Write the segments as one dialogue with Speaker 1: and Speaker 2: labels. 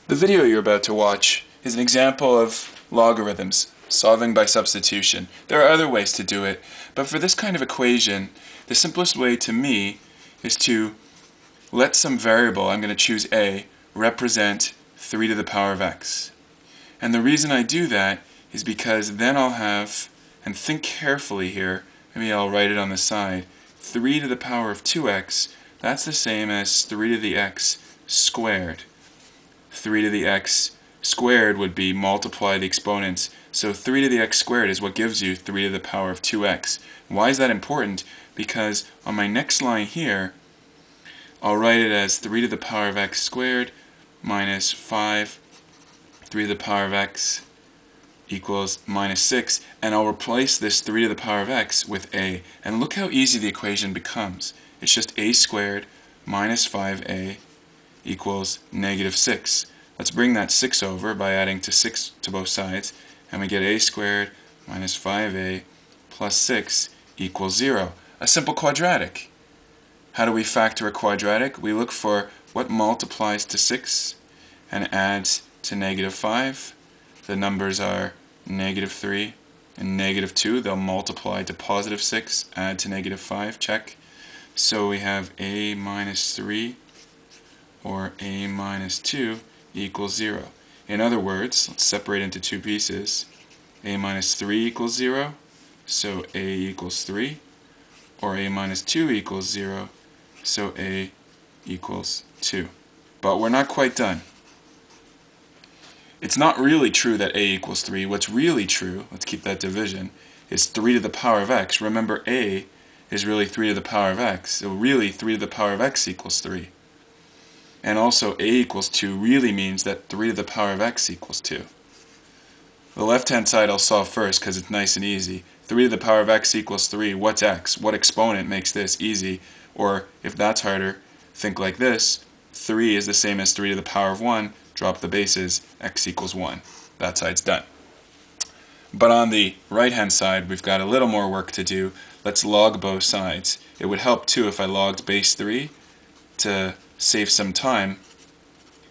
Speaker 1: The video you're about to watch is an example of logarithms, solving by substitution. There are other ways to do it, but for this kind of equation, the simplest way to me is to let some variable, I'm going to choose a, represent 3 to the power of x. And the reason I do that is because then I'll have, and think carefully here, maybe I'll write it on the side, 3 to the power of 2x, that's the same as 3 to the x squared. 3 to the x squared would be multiply the exponents. So 3 to the x squared is what gives you 3 to the power of 2x. Why is that important? Because on my next line here, I'll write it as 3 to the power of x squared minus 5, 3 to the power of x equals minus 6, and I'll replace this 3 to the power of x with a. And look how easy the equation becomes. It's just a squared minus 5a equals negative 6. Let's bring that 6 over by adding 6 to both sides, and we get a squared minus 5a plus 6 equals 0. A simple quadratic. How do we factor a quadratic? We look for what multiplies to 6 and adds to negative 5. The numbers are negative 3 and negative 2. They'll multiply to positive 6, add to negative 5, check. So we have a minus 3 or a minus 2 equals 0. In other words, let's separate into two pieces. A minus 3 equals 0, so a equals 3, or a minus 2 equals 0, so a equals 2. But we're not quite done. It's not really true that a equals 3. What's really true, let's keep that division, is 3 to the power of x. Remember, a is really 3 to the power of x, so really 3 to the power of x equals 3. And also a equals 2 really means that 3 to the power of x equals 2. The left-hand side I'll solve first because it's nice and easy. 3 to the power of x equals 3. What's x? What exponent makes this easy? Or, if that's harder, think like this. 3 is the same as 3 to the power of 1. Drop the bases. X equals 1. That side's done. But on the right-hand side, we've got a little more work to do. Let's log both sides. It would help, too, if I logged base 3 to save some time.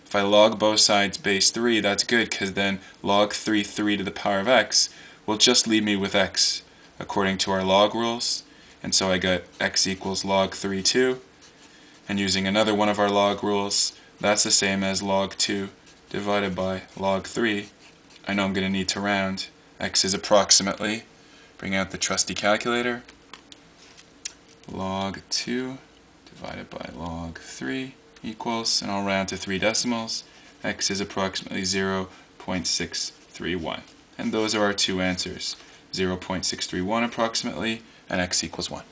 Speaker 1: If I log both sides base 3, that's good, because then log 3 to the power of x will just leave me with x according to our log rules. And so I got x equals log 3, 2. And using another one of our log rules, that's the same as log 2 divided by log 3. I know I'm going to need to round. X is approximately, bring out the trusty calculator, log 2 divided by log 3 equals, and I'll round to 3 decimals, x is approximately 0.631. And those are our two answers, 0.631 approximately, and x equals 1.